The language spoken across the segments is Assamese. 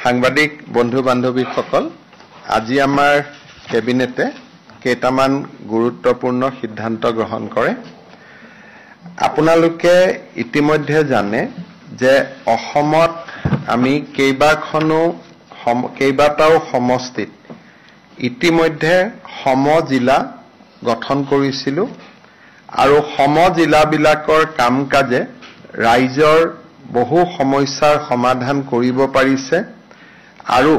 সাংবাদিক বন্ধু বান্ধৱীসকল, আজি আমাৰ কেবিনেটে কেইটামান গুৰুত্বপূৰ্ণ সিদ্ধান্ত গ্ৰহণ কৰে। আপোনালোকে ইতিমধ্যে জানে যে অসমত আমি কেইবাটাও সমষ্টিত ইতিমধ্যে সমজিলা গঠন কৰিছিলো আৰু সমজিলাবিলাকৰ কাম-কাজে ৰাইজৰ বহু সমস্যাৰ সমাধান কৰিব পাৰিছে আৰু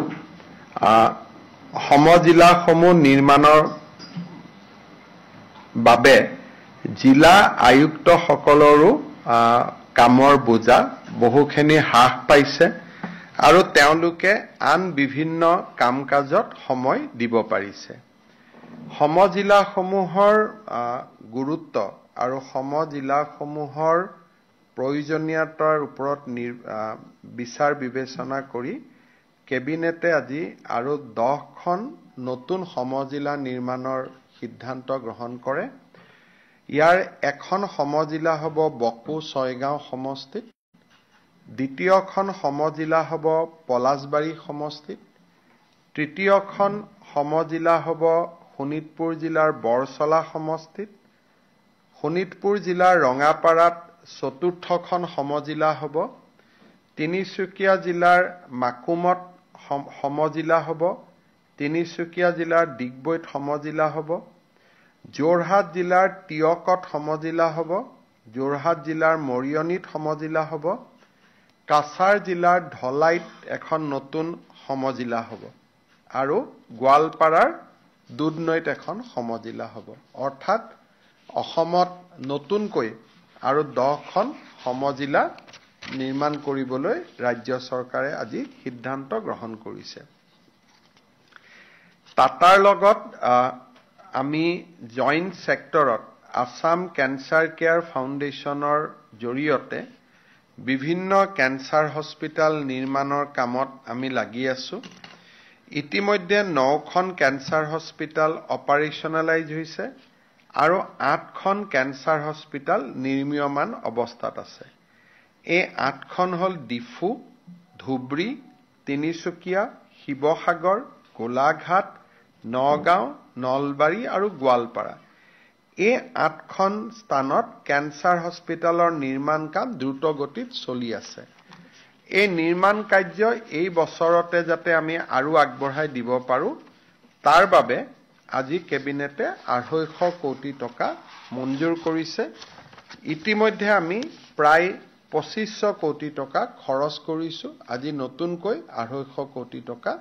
সমজিলাসমূহ নিৰ্মাণৰ বাবে জিলা আয়ুক্তসকলৰো কামৰ বোজা বহুখিনি হ্ৰাস পাইছে আৰু তেওঁলোকে আন বিভিন্ন কাম-কাজত সময় দিব পাৰিছে। সমজিলাসমূহৰ গুৰুত্ব আৰু সমজিলাসমূহৰ প্ৰয়োজনীয়তাৰ ওপৰত বিচাৰ বিবেচনা কৰি কেবিনেটে আজি আৰু 10খন নতুন সমজিলা নিৰ্মাণৰ সিদ্ধান্ত গ্ৰহণ কৰে। ইয়াৰ এখন সমজিলা হ'ব বকো ছয়গাঁও সমষ্টিত, দ্বিতীয়খন সমজিলা হ'ব পলাশবাৰী সমষ্টিত, তৃতীয়খন সমজিলা হ'ব শোণিতপুৰ জিলাৰ বৰচলা সমষ্টিত, শোণিতপুৰ জিলাৰ ৰঙাপাৰাত চতুৰ্থখন সমজিলা হ'ব, তিনিচুকীয়া জিলাৰ মাকুমত সমজিলা হ'ব, তিনিচুকীয়া জিলাৰ ডিগবৈত সমজিলা হ'ব, যোৰহাট জিলাৰ টিয়কত সমজিলা হ'ব, যোৰহাট জিলাৰ মৰিয়নীত সমজিলা হ'ব, কাছাৰ জিলাৰ ঢলাইত এখন নতুন সমজিলা হ'ব আৰু গোৱালপাৰাৰ দুধনৈত এখন সমজিলা হ'ব। অৰ্থাৎ অসমত নতুনকৈ আৰু 10খন সমজিলা নিৰ্মাণ কৰিবলৈ ৰাজ্য চৰকাৰে আজি সিদ্ধান্ত গ্ৰহণ কৰিছে। টাটাৰ লগত আমি জইণ্ট ছেক্টৰত আছাম কেঞ্চাৰ কেয়াৰ ফাউণ্ডেশ্যনৰ জৰিয়তে বিভিন্ন কেঞ্চাৰ হস্পিটেল নিৰ্মাণৰ কামত আমি লাগি আছো। ইতিমধ্যে 9খন কেঞ্চাৰ হস্পিটেল অপাৰেশ্যনেলাইজ হৈছে আৰু 8খন কেঞ্চাৰ হস্পিটেল নিৰ্মীয়মান অৱস্থাত আছে। এই 8খন হ'ল ডিফু, ধুবুৰী, তিনিচুকীয়া, শিৱসাগৰ, গোলাঘাট, নগাঁও, নলবাৰী আৰু গোৱালপাৰা। এই 8খন স্থানত কেঞ্চাৰ হস্পিটেলৰ নিৰ্মাণ কাম দ্ৰুত গতিত চলি আছে। এই নিৰ্মাণ কাৰ্য এই বছৰতে যাতে আমি আৰু আগবঢ়াই দিব পাৰো, তাৰ বাবে আজি কেবিনেটে 250 কোটি টকা মঞ্জুৰ কৰিছে। ইতিমধ্যে আমি প্ৰায় 2500 কোটি টকা খৰচ কৰিছো। আজি নতুনকৈ 250 কোটি টকা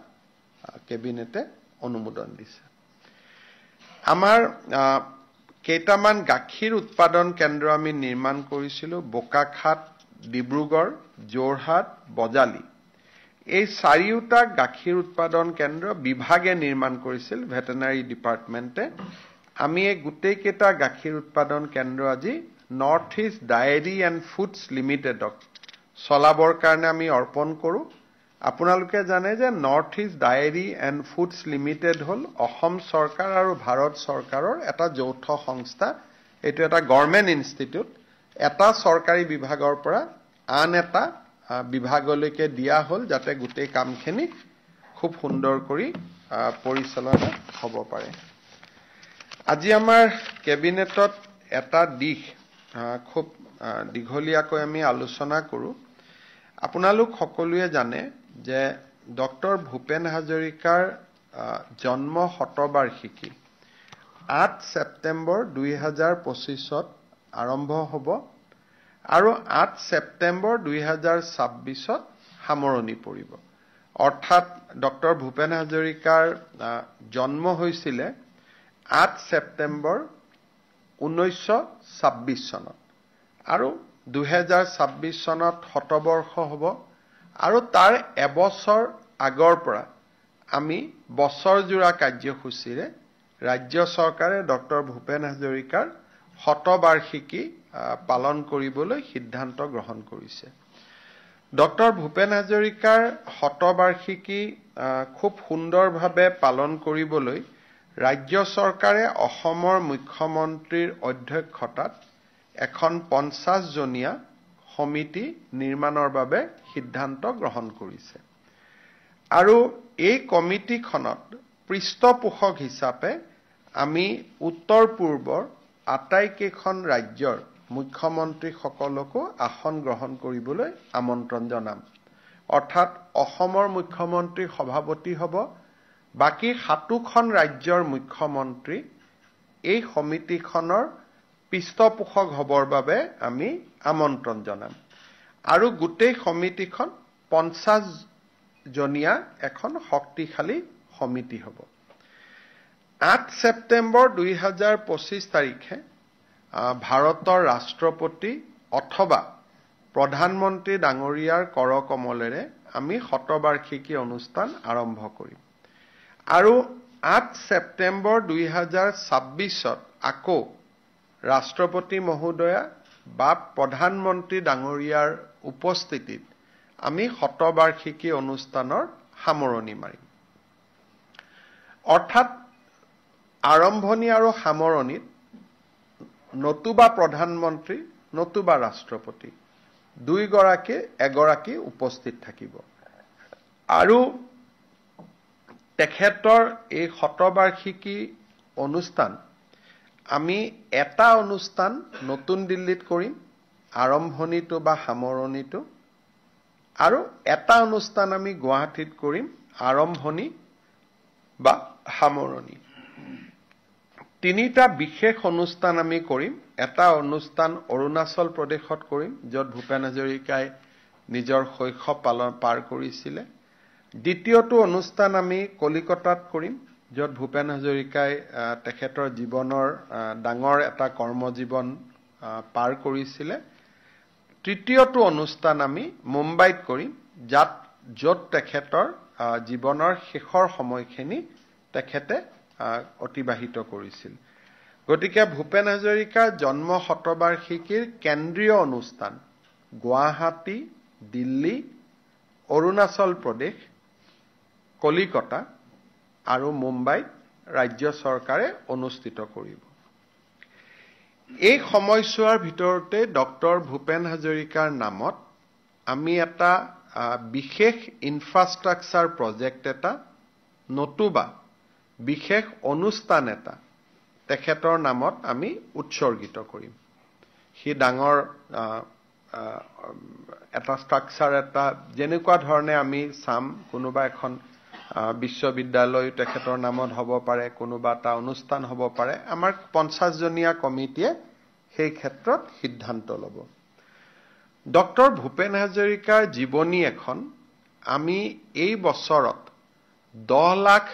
কেবিনেটে অনুমোদন দিছে। আমাৰ কেইটামান গাখীৰ উৎপাদন কেন্দ্ৰ আমি নিৰ্মাণ কৰিছিলো বোকাখাত, ডিব্ৰুগড়, যোৰহাট, বজালী। এই 4টা গাখীৰ উৎপাদন কেন্দ্ৰ বিভাগে নিৰ্মাণ কৰিছিল ভেটেনাৰী ডিপাৰ্টমেণ্টে। আমি এই গোটেইকেইটা গাখীৰ উৎপাদন কেন্দ্ৰ আজি north east dairy and foods লিমিটেডক চলাবৰ কাৰণে আমি অৰ্পণ কৰোঁ। আপোনালোকে জানে যে north east dairy and foods limited হ'ল অসম চৰকাৰ আৰু ভাৰত চৰকাৰৰ এটা যৌথ সংস্থা। এইটো এটা গভৰ্ণমেণ্ট ইনষ্টিটিউট। এটা চৰকাৰী বিভাগৰ পৰা আন এটা বিভাগলৈকে দিয়া হ'ল যাতে গোটেই কামখিনি খুব সুন্দৰ কৰি পৰিচালনা হ'ব পাৰে। আজি আমাৰ কেবিনেটত এটা দিশ খুব দীঘলীয়াকৈ আমি আলোচনা কৰোঁ। আপোনালোক সকলোৱে জানে যে ডক্টৰ ভূপেন হাজৰিকাৰ জন্ম শতবাৰ্ষিকী 8 ছেপ্টেম্বৰ 2025ত আৰম্ভ হ'ব আৰু 8 ছেপ্টেম্বৰ 2026ত সামৰণি পৰিব। অৰ্থাৎ ডক্টৰ ভূপেন হাজৰিকাৰ জন্ম হৈছিলে 8 ছেপ্টেম্বৰ 1926 চনত আৰু 2026 চনত শতবৰ্ষ হ'ব আৰু তাৰ এবছৰ আগৰ পৰা আমি বছৰজোৰা কাৰ্যসূচীৰে ৰাজ্য চৰকাৰে ডক্টৰ ভূপেন হাজৰিকাৰ শতবাৰ্ষিকী পালন কৰিবলৈ সিদ্ধান্ত গ্ৰহণ কৰিছে। ডক্টৰ ভূপেন হাজৰিকাৰ শতবাৰ্ষিকী খুব সুন্দৰভাৱে পালন কৰিবলৈ ৰাজ্য চৰকাৰে অসমৰ মুখ্যমন্ত্ৰীৰ অধ্যক্ষতাত এখন 50জনীয়া সমিতি নিৰ্মাণৰ বাবে সিদ্ধান্ত গ্ৰহণ কৰিছে আৰু এই কমিটিখনত পৃষ্ঠপোষক হিচাপে আমি উত্তৰ পূৰ্বৰ আটাইকেইখন ৰাজ্যৰ মুখ্যমন্ত্ৰীসকলকো আসন গ্ৰহণ কৰিবলৈ আমন্ত্ৰণ জনাম অৰ্থাৎ অসমৰ মুখ্যমন্ত্ৰী সভাপতি হ'ব বাকি 7খন ৰাজ্যৰ মুখ্যমন্ত্ৰী এই সমিতিখনৰ পৃষ্ঠপোষক হ'বৰ বাবে আমি আমন্ত্ৰণ জনাম আৰু গোটেই সমিতিখন 50জনীয়া এখন শক্তিশালী সমিতি হ'ব 8 ছেপ্টেম্বৰ 2025 তাৰিখে ভাৰতৰ ৰাষ্ট্ৰপতি অথবা প্ৰধানমন্ত্ৰী ডাঙৰীয়াৰ কৰকমলেৰে আমি শতবাৰ্ষিকী অনুষ্ঠান আৰম্ভ কৰিম আৰু 8 ছেপ্টেম্বৰ 2026ত আকৌ ৰাষ্ট্ৰপতি মহোদয়া বা প্ৰধানমন্ত্ৰী ডাঙৰীয়াৰ উপস্থিতিত আমি শতবাৰ্ষিকী অনুষ্ঠানৰ সামৰণি মাৰিম অৰ্থাৎ আৰম্ভণি আৰু সামৰণিত নতুবা প্ৰধানমন্ত্ৰী নতুবা ৰাষ্ট্ৰপতি এগৰাকী উপস্থিত থাকিব আৰু তেখেতৰ এই শতবাৰ্ষিকী অনুষ্ঠান আমি এটা অনুষ্ঠান নতুন দিল্লীত কৰিম আৰম্ভণিটো বা সামৰণিটো আৰু এটা অনুষ্ঠান আমি গুৱাহাটীত কৰিম আৰম্ভণি বা সামৰণি তিনিটা বিশেষ অনুষ্ঠান আমি কৰিম এটা অনুষ্ঠান অৰুণাচল প্ৰদেশত কৰিম য'ত ভূপেন হাজৰিকাই নিজৰ শৈশৱ পাৰ কৰিছিল দ্বিতীয়টো অনুষ্ঠান আমি কলিকতাত কৰিম য'ত ভূপেন হাজৰিকাই তেখেতৰ জীৱনৰ ডাঙৰ এটা কৰ্মজীৱন পাৰ কৰিছিল তৃতীয়টো অনুষ্ঠান আমি মুম্বাইত কৰিম য'ত তেখেতৰ জীৱনৰ শেষৰ সময়খিনি তেখেতে অতিবাহিত কৰিছিল গতিকে ভূপেন হাজৰিকাৰ জন্ম শতবাৰ্ষিকীৰ কেন্দ্ৰীয় অনুষ্ঠান গুৱাহাটী দিল্লী অৰুণাচল প্ৰদেশ কলিকতা আৰু মুম্বাইত ৰাজ্য চৰকাৰে অনুষ্ঠিত কৰিব এই সময়ছোৱাৰ ভিতৰতে ডক্টৰ ভূপেন হাজৰিকাৰ নামত আমি এটা বিশেষ ইনফ্ৰাষ্ট্ৰাকচাৰ প্ৰজেক্ট এটা নতুবা বিশেষ অনুষ্ঠান এটা তেখেতৰ নামত আমি উৎসৰ্গিত কৰিম হি ডাঙৰ এটা ষ্ট্ৰাকচাৰ এটা যেনেকুৱা ধৰণে আমি চাম কোনোবা এখন বিশ্ববিদ্যালয় তেখেতৰ নামত হ'ব পাৰে কোনোবা এটা অনুষ্ঠান হ'ব পাৰে আমাৰ 50জনীয়া কমিটিয়ে সেই ক্ষেত্ৰত সিদ্ধান্ত ল'ব ডক্টৰ ভূপেন হাজৰিকাৰ জীৱনী এখন আমি এই বছৰত 10 লাখ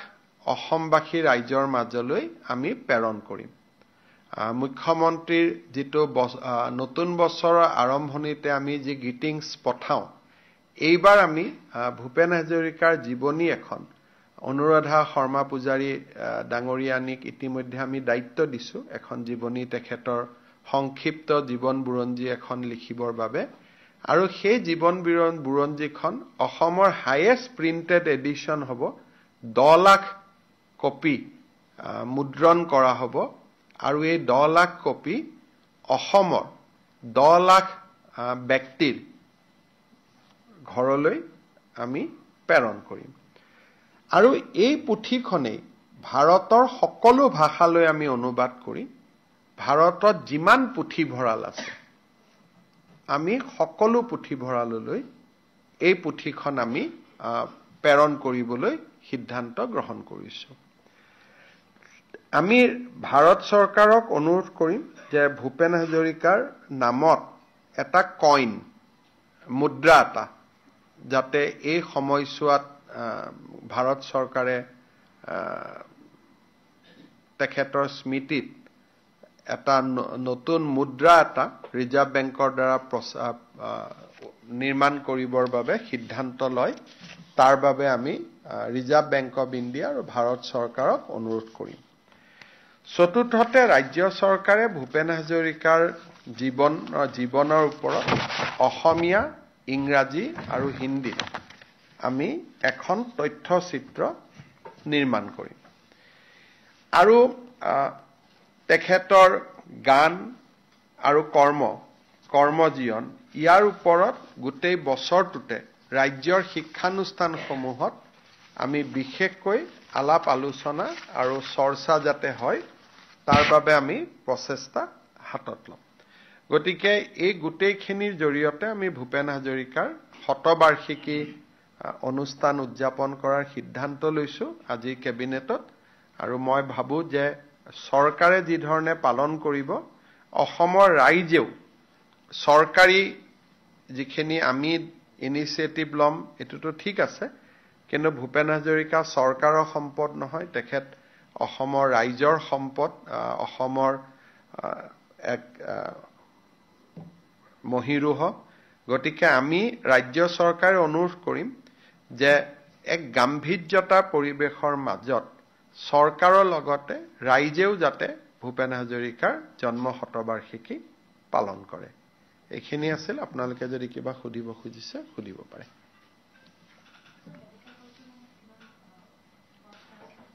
অসমবাসী ৰাইজৰ মাজলৈ আমি প্ৰেৰণ কৰিম মুখ্যমন্ত্ৰীৰ যেটো নতুন বছৰৰ আৰম্ভণিতে আমি যে গ্ৰিটিংছ পঠাও এইবাৰ আমি ভূপেন হাজৰিকাৰ জীৱনী এখন অনুৰাধা শৰ্মা পূজাৰী ডাঙৰীয়ানীক ইতিমধ্যে আমি দায়িত্ব দিছো এখন জীৱনী তেখেতৰ সংক্ষিপ্ত জীৱন বুৰঞ্জী এখন লিখিবৰ বাবে আৰু সেই জীৱন বুৰঞ্জীখন অসমৰ হাইয়েষ্ট প্ৰিন্টেড এডিশন হ'ব 10 লাখ কপি মুদ্ৰণ কৰা হ'ব আৰু এই 10 লাখ কপি অসমৰ 10 লাখ ব্যক্তিৰ ঘৰলৈ আমি প্ৰেৰণ কৰিম আৰু এই পুথিখনে ভাৰতৰ সকলো ভাষালৈ আমি অনুবাদ কৰি ভাৰতত যিমান পুথিভঁৰাল আছে আমি সকলো পুথিভঁৰাললৈ এই পুথিখন আমি প্ৰেৰণ কৰিবলৈ সিদ্ধান্ত গ্ৰহণ কৰিছো আমি ভাৰত চৰকাৰক অনুৰোধ কৰিম যে ভূপেন হাজৰিকাৰ নামত এটা কইন মুদ্ৰা এটা যাতে এই সময়ছোৱাত ভাৰত চৰকাৰে তেখেতৰ স্মৃতিত এটা নতুন মুদ্ৰা এটা ৰিজাৰ্ভ বেংকৰ দ্বাৰা নিৰ্মাণ কৰিবৰ বাবে সিদ্ধান্ত লয় তাৰ বাবে আমি ৰিজাৰ্ভ বেংক অফ ইণ্ডিয়া আৰু ভাৰত চৰকাৰক অনুৰোধ কৰিম চতুৰ্থতে ৰাজ্য চৰকাৰে ভূপেন হাজৰিকাৰ জীৱনৰ ওপৰত অসমীয়া ইংৰাজী আৰু হিন্দীত আমি এখন তথ্যচিত্ৰ নিৰ্মাণ কৰিম আৰু তেখেতৰ গান আৰু কৰ্মজীৱন ইয়াৰ ওপৰত গোটেই বছৰটোতে ৰাজ্যৰ শিক্ষানুষ্ঠানসমূহত আমি বিশেষকৈ আলাপ আলোচনা আৰু চৰ্চা যাতে হয় তাৰ বাবে আমি প্ৰচেষ্টা হাতত ল'ম গতিকে এই গোটেইখিনিৰ জৰিয়তে আমি ভূপেন হাজৰিকাৰ শতবাৰ্ষিকী অনুষ্ঠান উদযাপন কৰাৰ সিদ্ধান্ত লৈছো আজি কেবিনেটত আৰু মই ভাবো যে চৰকাৰে যি ধৰণে পালন কৰিব অসমৰ ৰাইজেও চৰকাৰী যিখিনি আমি ইনিচিয়েটিভ ল'ম এটোতো ঠিক আছে কিন্তু ভূপেন হাজৰিকা চৰকাৰৰ সম্পদ নহয় তেখেত অসমৰ ৰাইজৰ সম্পদ অসমৰ এক মহিৰুহ গতিকে আমি ৰাজ্য চৰকাৰে অনুৰোধ কৰিম যে এক গাম্ভীৰ্যতা পৰিৱেশৰ মাজত চৰকাৰৰ লগতে ৰাইজেও যাতে ভূপেন হাজৰিকাৰ জন্ম শতবাৰ্ষিকী পালন কৰে এইখিনি আছিল আপোনালোকে যদি কিবা সুধিব খুজিছে সুধিব পাৰে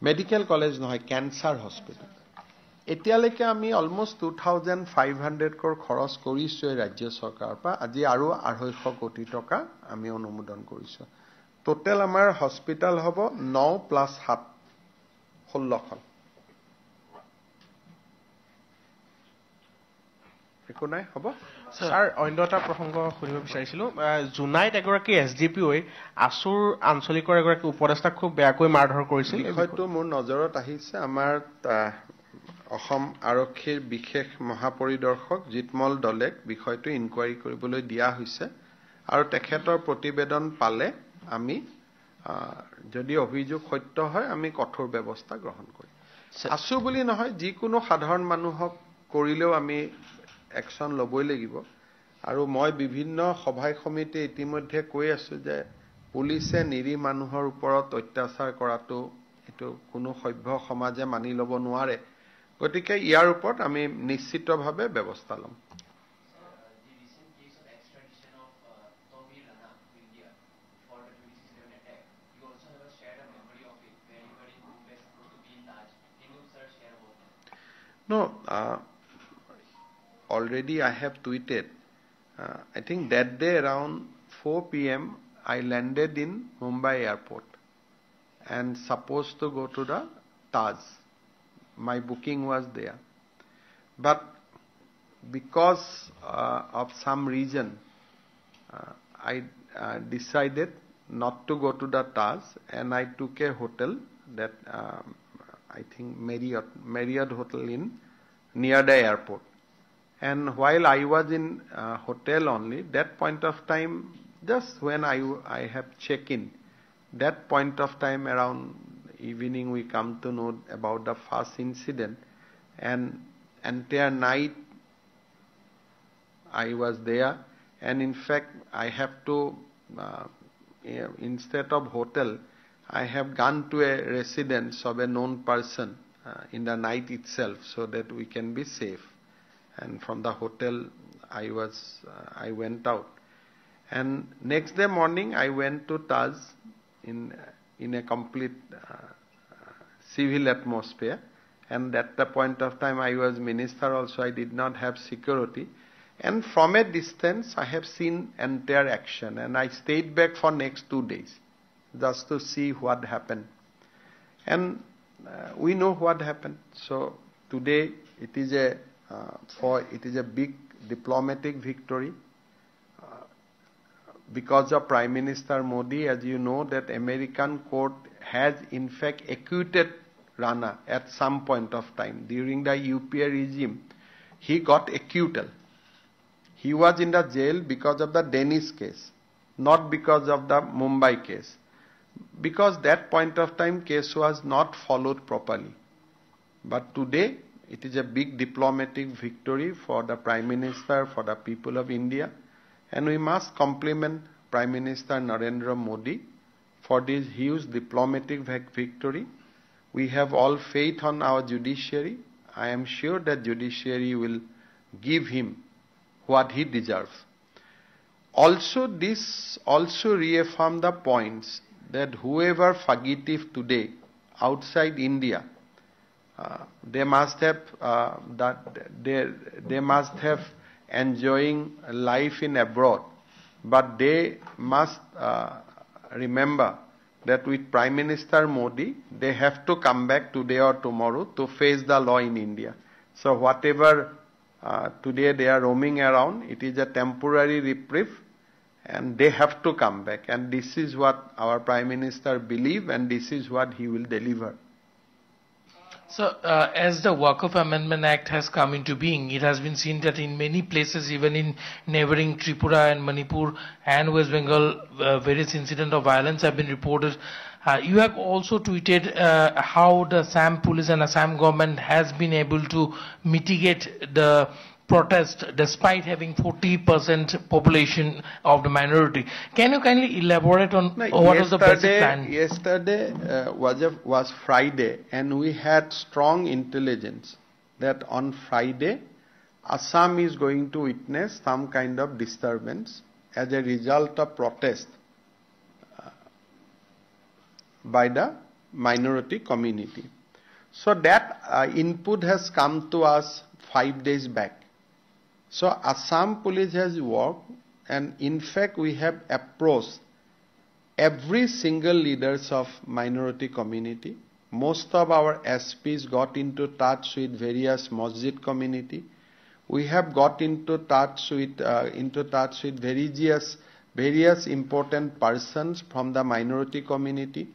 মেডিকেল কলেজ নহয় ক্যান্সাৰ হস্পিটেল এতিয়ালৈকে আমি অলমোস্ট 2500 crore খৰচ কৰিছো ৰাজ্য চৰকাৰৰ পৰা আজি আৰু 250 কোটি টকা আমি অনুমোদন কৰিছো টোটাল আমাৰ হস্পিটেল হ'ব 9 + 7 16খন একো নাই হ'ব স্যাৰ অন্য এটা প্ৰসংগ সুধিব বিচাৰিছিলো জুনাইত এগৰাকী এছডিপি হৈ আসুৰ আঞ্চলিকৰ এগৰাকী উপদেষ্টাক খুব বেয়াকৈ মাৰধৰ কৰিছিল হয়তো মোৰ নজৰত আহিছে আমাৰ অসম আৰক্ষীৰ বিশেষ মহাপৰিদৰ্শক জিতমল দলেক বিষয়টো ইনকুৱাৰী কৰিবলৈ দিয়া হৈছে আৰু তেখেতৰ প্ৰতিবেদন পালে আমি যদি অভিযোগ সত্য হয় আমি কঠোৰ ব্যৱস্থা গ্ৰহণ কৰিম আসু বুলি নহয় যিকোনো সাধাৰণ মানুহক কৰিলেও আমি একশন ল'বই লাগিব আৰু মই বিভিন্ন সভাই সমিতি ইতিমধ্যে কৈ আছো যে পুলিচে নিৰি মানুহৰ ওপৰত অত্যাচাৰ কৰাটো এটো কোনো সভ্য সমাজে মানি ল'ব নোৱাৰে গতিকে ইয়াৰ ওপৰত আমি নিশ্চিতভাৱে ব্যৱস্থা ল'ম No, already I have tweeted. I think that day around 4 p.m. I landed in Mumbai airport and supposed to go to the Taj. My booking was there. But because of some reason, I decided not to go to the Taj and I took a hotel that I think Marriott Hotel in near the airport. And while I was in hotel only, that point of time, just when I have check-in, that point of time around evening we come to know about the first incident and entire night I was there and in fact I have to instead of hotel I have gone to a residence of a known person in the night itself so that we can be safe. And from the hotel, I went out. And next day morning, I went to Taj in a complete civil atmosphere. And at the point of time, I was minister also, I did not have security. And from a distance, I have seen entire action. And I stayed back for next 2 days. Just to see what happened. And we know what happened. So today it is a big diplomatic victory because of Prime Minister Modi. As you know, that American court has in fact acquitted Rana at some point of time during the UPA regime. He got acquittal. He was in the jail because of the Dennis case, not because of the Mumbai case. Because that point of time case was not followed properly. But today it is a big diplomatic victory for the Prime Minister, for the people of India. And we must compliment Prime Minister Narendra Modi for this huge diplomatic victory. We have all faith on our judiciary. I am sure that judiciary will give him what he deserves. Also, this also reaffirms the points that whoever fugitive today outside India they must have they must have enjoying life in abroad, but they must remember that with Prime Minister Modi, they have to come back today or tomorrow to face the law in India. So whatever today they are roaming around, it is a temporary reprieve, and they have to come back. And this is what our Prime Minister believes, and this is what he will deliver. So, as the Waqf Amendment Act has come into being, it has been seen that in many places, even in neighboring Tripura and Manipur and West Bengal, various incidents of violence have been reported. You have also tweeted how the Assam police and Assam government has been able to mitigate the protest despite having 40% population of the minority. Can you kindly elaborate on what was the basic plan? Yesterday was Friday, and we had strong intelligence that on Friday, Assam is going to witness some kind of disturbance as a result of protest by the minority community. So that input has come to us 5 days back. So Assam police has worked, and in fact we have approached every single leaders of minority community. Most of our SPs got into touch with various masjid community. We have got into touch with various important persons from the minority community.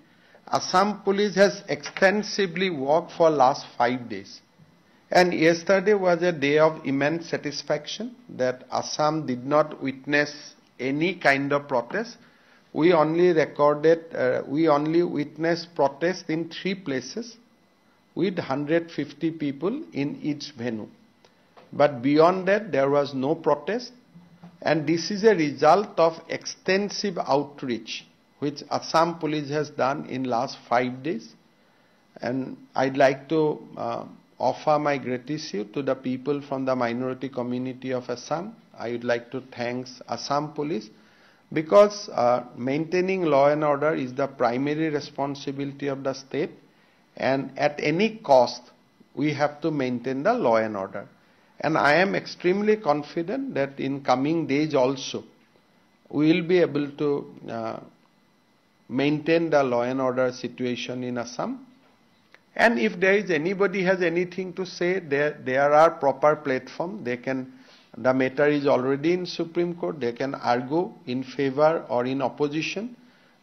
Assam police has extensively worked for last 5 days. And yesterday was a day of immense satisfaction that Assam did not witness any kind of protest. We only witnessed protest in 3 places with 150 people in each venue. But beyond that, there was no protest. And this is a result of extensive outreach which Assam police has done in last 5 days. And I'd like to offer my gratitude to the people from the minority community of Assam. I would like to thank Assam police because maintaining law and order is the primary responsibility of the state, and at any cost we have to maintain the law and order. And I am extremely confident that in coming days also we will be able to maintain the law and order situation in Assam. And if there is anybody has anything to say, there are proper platform. The matter is already in Supreme Court. They can argue in favor or in opposition.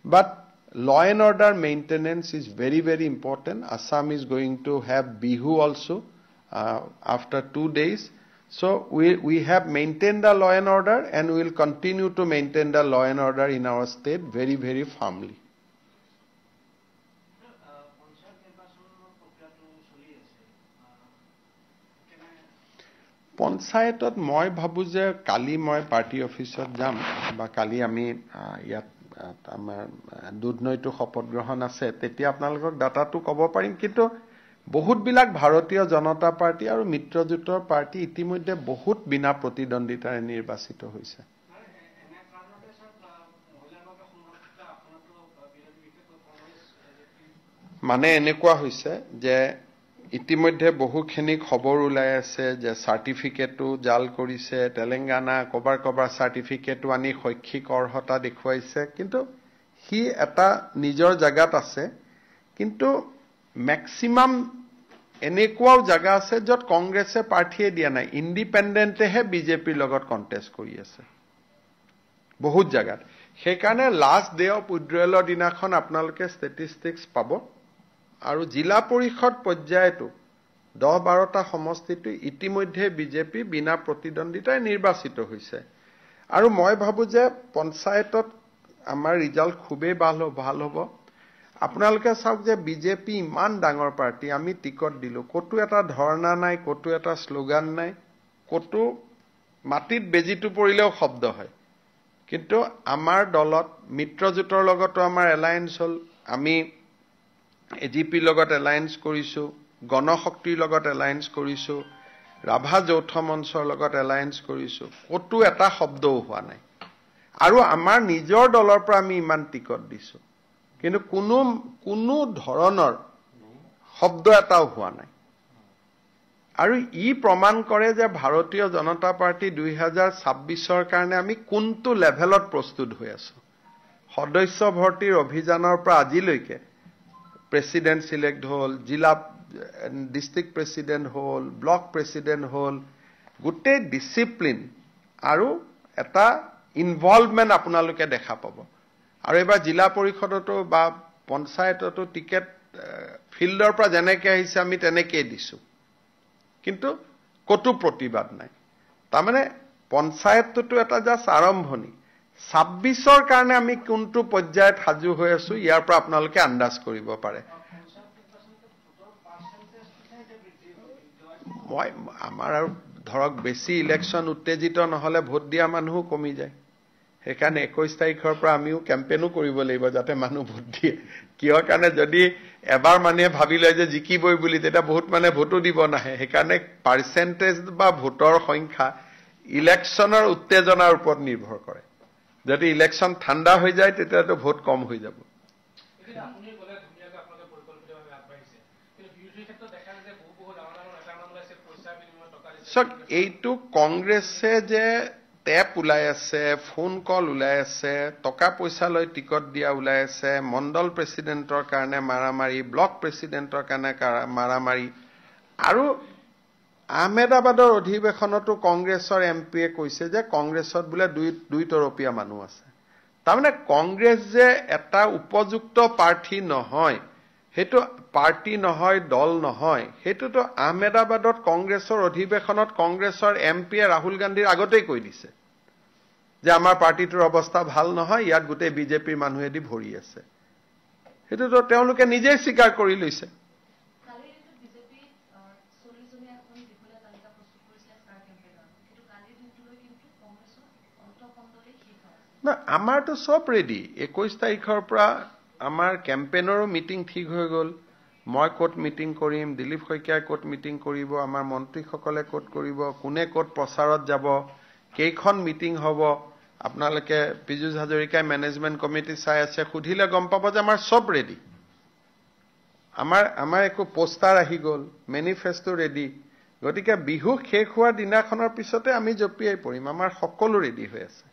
But law and order maintenance is very, very important. Assam is going to have Bihu also after 2 days. So we have maintained the law and order, and we will continue to maintain the law and order in our state very, very firmly. পঞ্চায়তত মই ভাবো যে কালি মই পাৰ্টি অফিচত যাম বা কালি আমি ইয়াত আমাৰ দুধনৈটো শপত গ্ৰহণ আছে, তেতিয়া আপোনালোকক ডাটাটো ক'ব পাৰিম। কিন্তু বহুতবিলাক ভাৰতীয় জনতা পাৰ্টি আৰু মিত্ৰজোঁটৰ পাৰ্টি ইতিমধ্যে বহুত বিনা প্ৰতিদ্বন্দ্বিতাৰে নিৰ্বাচিত হৈছে। মানে এনেকুৱা হৈছে যে ইতিমধ্যে বহুখিনি খবৰ ওলাই আছে যে সাৰ্টিফিকেটটো জাল কৰিছে, তেলেংগানা কবাৰ সাৰ্টিফিকেটটো আনি শৈক্ষিক অৰ্হতা দেখুৱাইছে, কিন্তু সি এটা নিজৰ জায়গাত আছে। কিন্তু ম্যাক্সিমাম এনেকুৱাও জায়গা আছে য'ত কংগ্ৰেছে প্ৰাৰ্থীয়ে দিয়া নাই, ইণ্ডিপেণ্ডেণ্টেহে বিজেপিৰ লগত কণ্টেষ্ট কৰি আছে বহুত জায়গাত। সেইকাৰণে লাষ্ট ডে অফ উইথড্ৰয়েলৰ দিনাখন আপোনালোকে ষ্টেটিষ্টিক্স পাব। আৰু জিলা পৰিষদ পৰ্যায়তো 10-12টা সমষ্টিটো ইতিমধ্যে বিজেপি বিনা প্ৰতিদ্বন্দ্বিতাৰে নিৰ্বাচিত হৈছে। আৰু মই ভাবো যে পঞ্চায়তত আমাৰ ৰিজাল্ট খুবেই ভাল হ'ব। আপোনালোকে চাওক যে বিজেপি ইমান ডাঙৰ পাৰ্টি, আমি টিকট দিলো, কতো এটা ধৰ্ণা নাই, কতো এটা শ্লোগান নাই, কতো মাটিত বেজিটো পৰিলেও শব্দ হয়। কিন্তু আমাৰ দলত মিত্ৰজোঁটৰ লগতো আমাৰ এলায়েন্স হ'ল, আমি এজিপিৰ লগত এলায়েন্স কৰিছো, গণশক্তিৰ লগত এলায়েন্স কৰিছো, ৰাভা যৌথ মঞ্চৰ লগত এলায়েন্স কৰিছো, কতো এটা শব্দও হোৱা নাই। আৰু আমাৰ নিজৰ দলৰ পৰা আমি ইমান টিকট দিছো, কিন্তু কোনো ধৰণৰ শব্দ এটাও হোৱা নাই। আৰু ই প্ৰমাণ কৰে যে ভাৰতীয় জনতা পাৰ্টি 2026ৰ কাৰণে আমি কোনটো লেভেলত প্ৰস্তুত হৈ আছো সদস্য ভৰ্তিৰ অভিযানৰ পৰা আজিলৈকে প্ৰেসিডেন্ট সিলেক্ট হল জিলা ডিস্ট্ৰিক্ট প্ৰেসিডেন্ট হল ব্লক প্ৰেসিডেন্ট হল গোটেই ডিসিপ্লিন আৰু এটা ইনভলভমেন্ট আপোনালোকে দেখা পাব আৰু এবাৰ জিলা পৰিষদতো বা পঞ্চায়ততো টিকেট ফিল্ডৰ পৰা যেনেকৈ আহিছে আমি তেনেকৈ দিছো কিন্তু কতো প্ৰতিবাদ নাই তাৰমানে পঞ্চায়তটো এটা জাস্ট আৰম্ভণি 26ৰ কাৰণে আমি কোনটো পৰ্যায়ত সাজু হৈ আছো ইয়াৰ পৰা আপোনালোকে আন্দাজ কৰিব পাৰে মই আমাৰ আৰু ধৰক বেছি ইলেকশন উত্তেজিত নহলে ভোট দিয়া মানুহো কমি যায় সেইকাৰণে 21 তাৰিখৰ পৰা আমিও কেম্পেইনো কৰিব লাগিব যাতে মানুহ ভোট দিয়ে কিয় কাৰণে যদি এবাৰ মানুহে ভাবি লয় যে জিকিবই বুলি তেতিয়া বহুত মানে ভোটো দিব নাহে সেইকাৰণে পাৰ্চেন্টেজ বা ভোটৰ সংখ্যা ইলেকশনৰ উত্তেজনাৰ ওপৰত নিৰ্ভৰ কৰে যদি ইলেকশন ঠাণ্ডা হৈ যায় তেতিয়াতো ভোট কম হৈ যাব এইটো কংগ্ৰেছে যে টেপ ওলাই আছে ফোন কল ওলাই আছে টকা পইচা লৈ টিকট দিয়া ওলাই আছে মণ্ডল প্ৰেসিডেন্টৰ কাৰণে মাৰামাৰি ব্লক প্ৰেসিডেন্টৰ কাৰণে মাৰামাৰি আৰু আহমেদাবাদৰ অধিৱেশনতো কংগ্ৰেছৰ এমপিয়ে কৈছে যে কংগ্ৰেছত বোলে দুই তৰপীয়া মানুহ আছে তাৰমানে কংগ্ৰেছ যে এটা উপযুক্ত প্ৰাৰ্থী নহয় হেতু পাৰ্টি নহয় দল নহয় হেতুটো আহমেদাবাদত কংগ্ৰেছৰ অধিৱেশনত কংগ্ৰেছৰ এমপিয়ে ৰাহুল গান্ধীৰ আগতেই কৈ দিছে যে আমাৰ পাৰ্টিটোৰ অৱস্থা ভাল নহয় ইয়াত গোটেই বিজেপিৰ মানুহেদি ভৰি আছে হেতুটো তেওঁলোকে নিজেই স্বীকাৰ কৰি লৈছে না আমাৰটো সব ৰেডি 21 তাৰিখৰ পৰা আমাৰ কেম্পেইনৰো মিটিং ঠিক হৈ গল মই কোট মিটিং কৰিম দিলীপ শইকীয়াই কোট মিটিং কৰিব আমাৰ মন্ত্ৰীসকলে কোট কৰিব কোনে কোট প্ৰচাৰত যাব কেইখন মিটিং হ'ব আপোনালোকে পীযুষ হাজৰিকাই মেনেজমেন্ট কমিটি চাই আছে খুধিলে গম পাব যে আমাৰ সব ৰেডি আমাৰ একো পোষ্টাৰ আহি গল মেনিফেষ্টো ৰেডি গতিকে বিহু শেষ হোৱাৰ দিনাখনৰ পিছতে আমি জপিয়াই পৰিম আমাৰ সকলো ৰেডি হৈ আছে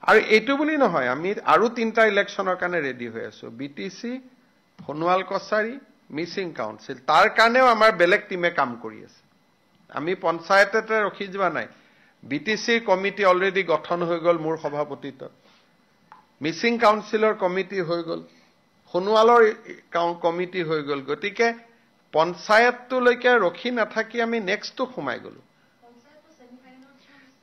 আৰু এইটো বুলি নহয় আমি আৰু তিনটা ইলেকশনৰ কাৰণে ৰেডি হৈ আছো বিটিসি ফনুৱাল কছাৰী মিছিং কাউন্সিল তাৰ কাৰণেও আমাৰ বেলেগ টিমে কাম কৰি আছে আমি পঞ্চায়ততে ৰখি যোৱা নাই বিটিসি কমিটি অলৰেডি গঠন হৈ গল মোৰ সভাপতিত্বত মিছিং কাউন্সিলৰ কমিটি হৈ গল ফনুৱালৰ কমিটি হৈ গল গতিকে পঞ্চায়তলৈকে ৰখি নাথাকি আমি নেক্সটটো সোমাই গলো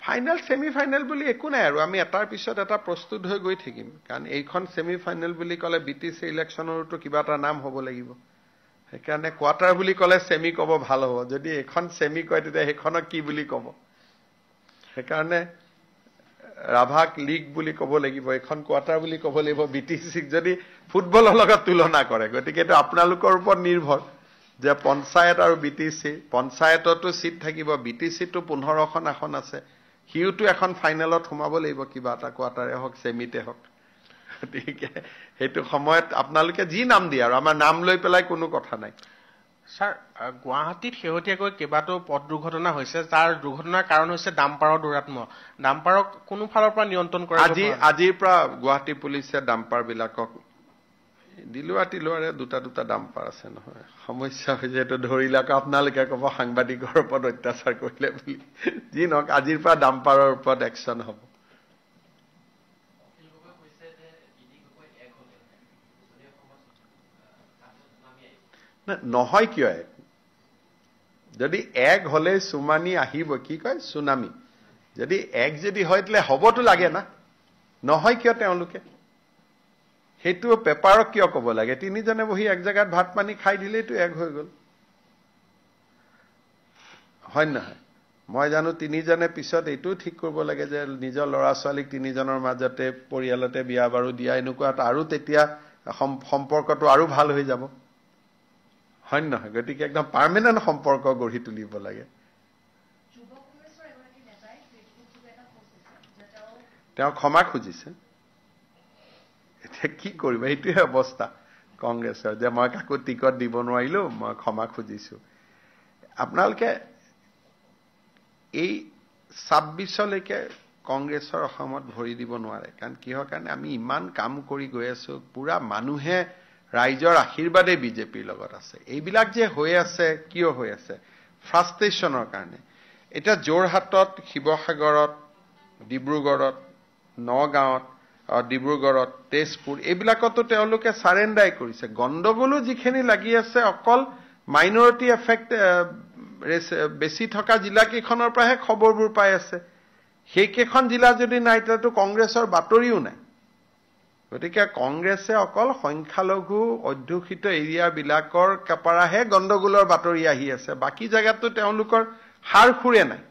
ফাইনাল সেমি ফাইনাল বুলি একো নাই আৰু আমি এটাৰ পিছত এটা প্ৰস্তুত হৈ গৈ থাকিম কাৰণ এইখন সেমি ফাইনাল বুলি কলে বিটিসি ইলেকশনৰটো কিবা এটা নাম হ'ব লাগিব সেইকাৰণে কোৱাৰ্টাৰ বুলি কলে সেমি কব ভাল হ'ব যদি এখন সেমি কয় তেতিয়া সেইখনক কি বুলি কব সেইকাৰণে ৰাভাক লীগ বুলি কব লাগিব এখন কোৱাৰ্টাৰ বুলি কব লাগিব বিটিসিক যদি ফুটবলৰ লগত তুলনা কৰে গতিকে এটা আপোনালোকৰ ওপৰত নিৰ্ভৰ যে পঞ্চায়ত আৰু বিটিসি পঞ্চায়ততো সিট থাকিব বিটিসিটো 15খন আসন আছে হিউটো এখন ফাইনেলত সোমাব লাগিব কিবা এটা কোৱাৰ্টাৰে হওক সেমিতে হওক গতিকে হেতু সময়ত আপোনালোকে যি নাম দিয়ে আৰু আমাৰ নাম লৈ পেলাই কোনো কথা নাই স্যাৰ গুৱাহাটীত শেহতীয়াকৈ কেইবাটাও পথ দুৰ্ঘটনা হৈছে যাৰ দুৰ্ঘটনাৰ কাৰণ হৈছে ডাম্পাৰৰ দুৰাত্ম ডাম্পাৰক কোনো ফালৰ পৰা নিয়ন্ত্ৰণ কৰা আজিৰ পৰা গুৱাহাটী পুলিচে ডাম্পাৰ বিলাকক দিলুৱাৰে দুটা ডাম্পাৰ আছে নহয় সমস্যা হৈছে এইটো ধৰিলাক আপোনালোকে ক'ব সাংবাদিকৰ ওপৰত অত্যাচাৰ কৰিলে বুলি যি নহওক আজিৰ পৰা ডাম্পাৰৰ ওপৰত একশ্যন হ'ব নহয় কিয় যদি এক হলে সুমানি আহিব কি কয় সুনামি যদি এক যদি হয় তেলে হবতো লাগে না নহয় কিয় তেওঁলোকে হেতু পেপাৰক কিয় ক'ব লাগে তিনিজনে বহি এক জায়গাত ভাত পানী খাই দিলেইটো এক হৈ গল হয় নহয় মই জানো তিনিজনে পিছত এইটো ঠিক কৰিব লাগে যে নিজৰ ল'ৰা ছোৱালীক তিনিজনৰ মাজতে পৰিয়ালতে বিয়া বাৰু দিয়া এনেকুৱা আৰু তেতিয়া সম্পৰ্কটো আৰু ভাল হৈ যাব হয় নহয় গতিকে একদম পাৰ্মানেন্ট সম্পৰ্ক গঢ়ি তুলিব লাগে তেওঁ ক্ষমা খুজিছে এতিয়া কি কৰিব এইটোহে অৱস্থা কংগ্ৰেছৰ যে মই কাকো টিকট দিব নোৱাৰিলো মই ক্ষমা খুজিছো আপোনালোকে এই 26লৈকে কংগ্ৰেছৰ অসমত ভৰি দিব নোৱাৰে কাৰণ কিহৰ কাৰণে আমি ইমান কাম কৰি গৈ আছো পুৰা মানুহে ৰাইজৰ আশীৰ্বাদে বিজেপিৰ লগত আছে এইবিলাক যে হৈ আছে কিয় হৈ আছে ফ্ৰাষ্ট্ৰেচনৰ কাৰণে এটা জোৰহাটত শিৱসাগৰত ডিব্ৰুগড়ত নগাঁৱত ডিব্ৰুগড়ত তেজপুৰ এইবিলাকতো তেওঁলোকে সাৰেন্ডাৰ কৰিছে গণ্ডগোলো যিখিনি লাগি আছে অকল মাইনৰিটি এফেক্ট বেছি থকা জিলা কেইখনৰ পৰাহে খবৰবোৰ পাই আছে সেইকেইখন জিলা যদি নাই তাতো কংগ্ৰেছৰ বাতৰিও নাই গতিকে কংগ্ৰেছে অকল সংখ্যালঘু অধ্যুষিত এৰিয়া বিলাকৰ কাপাৰাহে গণ্ডগোলৰ বাতৰি আহি আছে বাকি জায়গাতো তেওঁলোকৰ হাৰ খুৰে নাই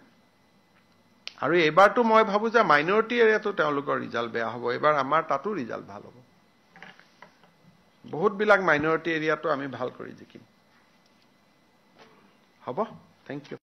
আৰু এবাৰটো মই ভাবো যে মাইনৰিটি এৰিয়াটো তেওঁলোকৰ ৰিজাল্ট বেয়া হ'ব এবাৰ আমাৰ তাতো ৰিজাল্ট ভাল হ'ব বহুত বিলাক মাইনৰিটি এৰিয়াটো আমি ভাল কৰি জিকিম হ'ব থ্যাংক ইউ